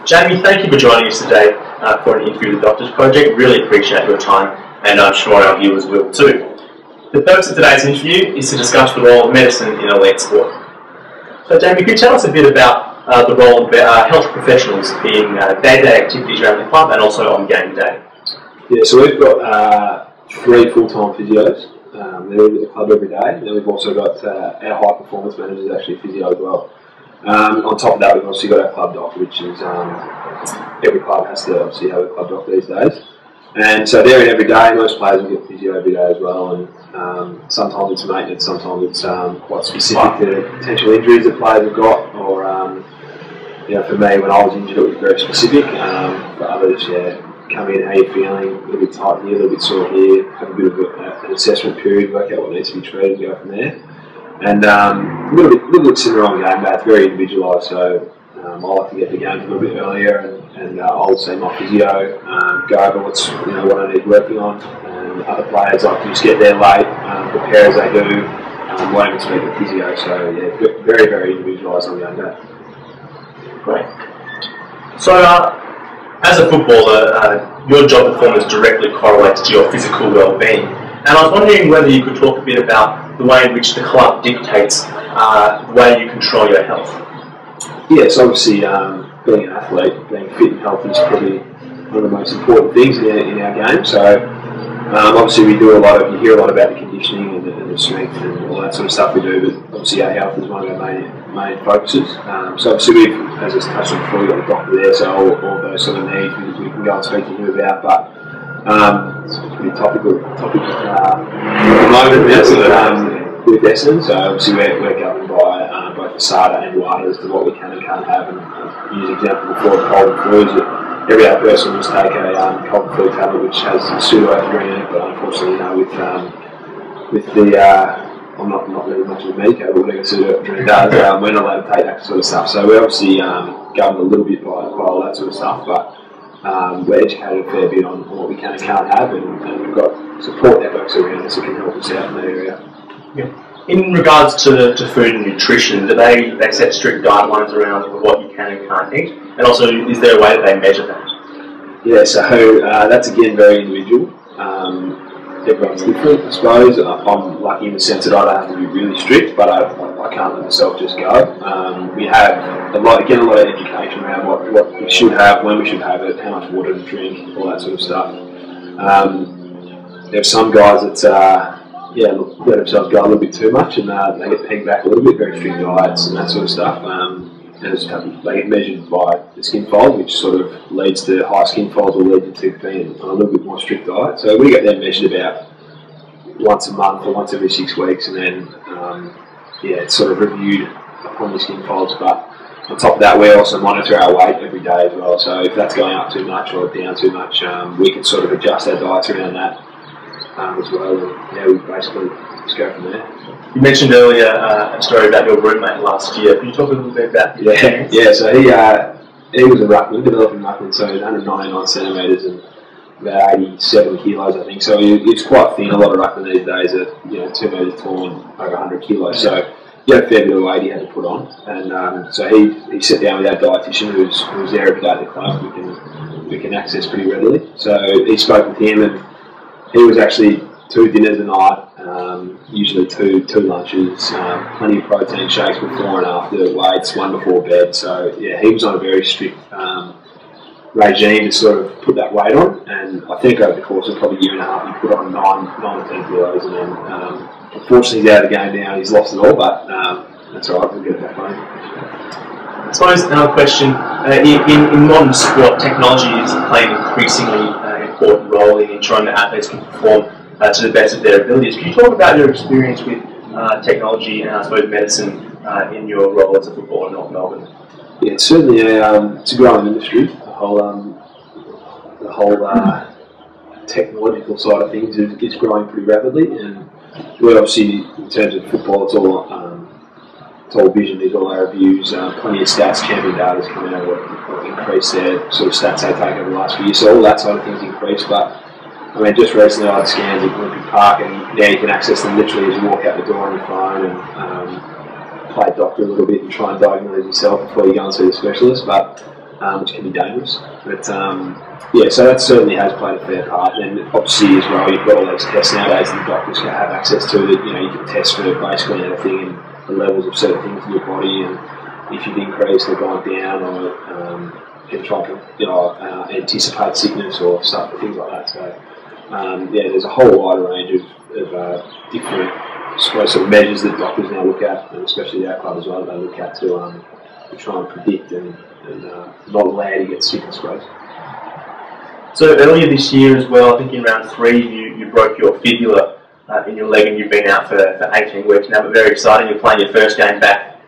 Jamie, thank you for joining us today for an interview with the Doctors Project. Really appreciate your time, and I'm sure our viewers will too. The purpose of today's interview is to discuss the role of medicine in elite sport. So Jamie, could you tell us a bit about the role of health professionals in day-to-day activities around the club and also on game day? Yeah, so we've got 3 full-time physios. They're at the club every day. And then we've also got our high-performance managers actually a physio as well. On top of that, we've obviously got our club doctor, which is every club has to obviously have a club doctor these days. And so they're in every day. Most players will get physio every day as well. And sometimes it's maintenance, sometimes it's quite specific to potential injuries that players have got. Or for me, when I was injured, it was very specific. For others, come in, how you feeling, a little bit tight here, a little bit sore here, have a bit of an assessment period, work out what needs to be treated, and go from there. And a little bit similar on game day. It's very individualised, so I like to get the games a little bit earlier, and I'll see my physio, go over what I need working on, and other players like to just get there late, prepare as they do, won't even speak to physio. So yeah, very, very individualised on game day. Great. So as a footballer, your job performance directly correlates to your physical well-being. And I was wondering whether you could talk a bit about the way in which the club dictates the way you control your health. Yes, obviously being an athlete, being fit and healthy is probably one of the most important things in our game. So obviously we do you hear a lot about the conditioning and the strength and all that sort of stuff we do, but obviously our health is one of our main focuses. So obviously we've, as I touched on before, we've got a doctor there, so all those sort of needs we can go and speak to him about, but it's a pretty topical at the moment with Essendon. So obviously we're governed by both the SADA and WADA as to what we can and can't have, and use example before of cold and flus. Every other person must take a cold and flu tablet which has pseudoephedrine in it, but unfortunately with the I'm not really much of a medico, but whatever pseudoephedrine does, we're not allowed to take that sort of stuff. So we're obviously governed a little bit by all that sort of stuff, but we're educated a fair bit on what we can and can't have, and we've got support networks around us that can help us out in that area. Yeah. In regards to food and nutrition, do they set strict guidelines around what you can and can't eat? And also, is there a way that they measure that? Yeah, so that's again very individual. Everyone's different, I suppose. I'm lucky in the sense that I don't have to be really strict, but I can't let myself just go. We have a lot of education around what we should have, when we should have it, how much water to drink, all that sort of stuff. There are some guys that let themselves go a little bit too much, and they get pegged back a little bit, very strict diets and that sort of stuff. And they get measured by the skin fold, which sort of leads to high skin folds or lead to being on a little bit more strict diet. So we get them measured about once a month or once every 6 weeks, and then it's sort of reviewed upon the skin folds. But on top of that, we also monitor our weight every day as well. So if that's going up too much or down too much, we can sort of adjust our diets around that as well. And we basically just go from there. You mentioned earlier a story about your roommate last year. Can you talk a little bit about that? Yeah. So he was a ruckman, developing ruckman, so he's 199 centimetres and about 87 kilos, I think. So he's quite thin. A lot of ruckmen these days are 2 metres tall and over 100 kilos. So he had a fair bit of weight he had to put on, and so he sat down with our dietitian who's there every day at the club. We can access pretty readily. So he spoke with him, and he was actually 2 dinners a night. Usually two lunches, plenty of protein shakes before and after weights, one before bed. So he was on a very strict regime to sort of put that weight on, and I think over the course of probably a year and a half he put on 9 or 10 kilos, and then unfortunately he's out of the game now and he's lost it all, but that's alright, we'll get it back on. I suppose another question, in modern sport, technology is playing an increasingly important role in ensuring that athletes can perform to the best of their abilities. Can you talk about your experience with technology and I suppose medicine in your role as a footballer in North Melbourne? Yeah, it's certainly it's a growing industry. The whole technological side of things is growing pretty rapidly, and we obviously, in terms of football, it's all vision, these all our reviews, plenty of stats, champion data is coming out what increase their sort of stats they take over the last few years. So all that side of things increase, but I mean, just recently I had scans at Olympic Park, and now you can access them literally as you walk out the door on your phone, and play doctor a little bit and try and diagnose yourself before you go and see the specialist. But which can be dangerous. But yeah, so that certainly has played a fair part. And obviously as well, you've got all those tests nowadays that the doctors can have access to. That you can test for basically anything and the levels of certain things in your body, and if you've increased or gone down, or can try to anticipate sickness or stuff, things like that. So yeah, there's a whole wide range of different sort of measures that doctors now look at, and especially our club as well, they look at to try and predict and not allow you to get sick, I suppose. So earlier this year as well, I think in round 3, you broke your fibula in your leg, and you've been out for 18 weeks now, but very exciting. You're playing your first game back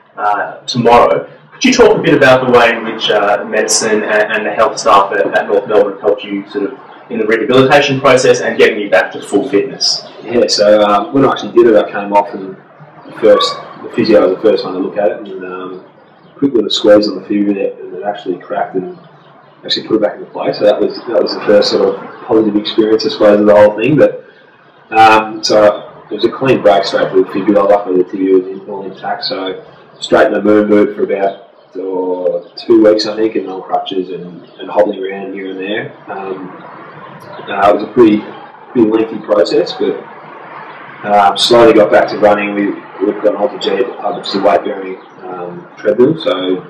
tomorrow. Could you talk a bit about the way in which medicine and the health staff at North Melbourne helped you sort of in the rehabilitation process and getting you back to full fitness? Yeah, so when I actually did it, I came off, and the physio was the first one to look at it, and quick little squeeze on the fibula, and it actually cracked and actually put it back into place. So that was the first sort of positive experience, I suppose, of the whole thing. But so it was a clean break straight to the fibula. Luckily, the tibia was all intact, so straight in the moved for about 2 weeks, I think, and on crutches and hobbling around here and there. It was a pretty lengthy process, but slowly got back to running. We've got an AlterG, which is a weight-bearing treadmill, so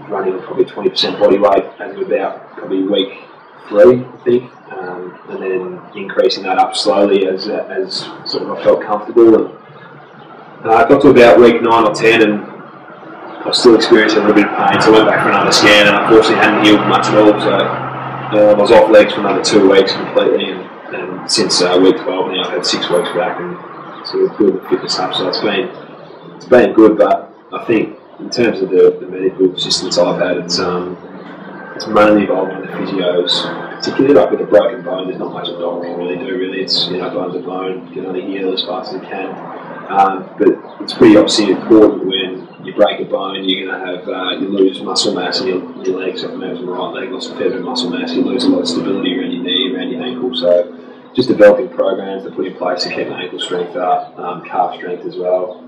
running on probably 20% body weight as of about probably week 3, I think, and then increasing that up slowly as sort of I felt comfortable. And I got to about week 9 or 10, and I was still experiencing a little bit of pain, so I went back for another scan, and unfortunately hadn't healed much at all. So I was off legs for another 2 weeks completely, and since week 12 now I've had 6 weeks back and sort of build the fitness up. So it's been good, but I think in terms of the medical assistance I've had, it's mainly involved in the physios, particularly like with a broken bone. There's not much a doctor can really do. Really, it's bone's a bone, you can only heal as fast as it can. But it's pretty obviously important when you break a bone, you're going to have you lose muscle mass in your legs. So if it's your right leg, lost a fair bit of muscle mass, you lose a lot of stability around your knee, around your ankle. So just developing programs to put in place to keep the ankle strength up, calf strength as well,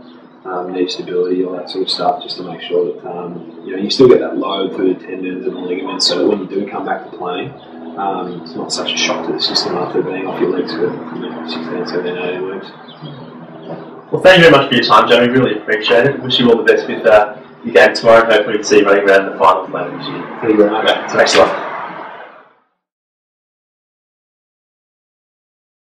knee stability, all that sort of stuff, just to make sure that you still get that load through the tendons and the ligaments, so that when you do come back to playing, it's not such a shock to the system after being off your legs for 16, 17, 18 weeks. Well, thank you very much for your time, Jamie. Really appreciate it. Wish you all the best with your game tomorrow, and hopefully see you running around the finals later this year. Thank you very much. Okay, thanks a lot.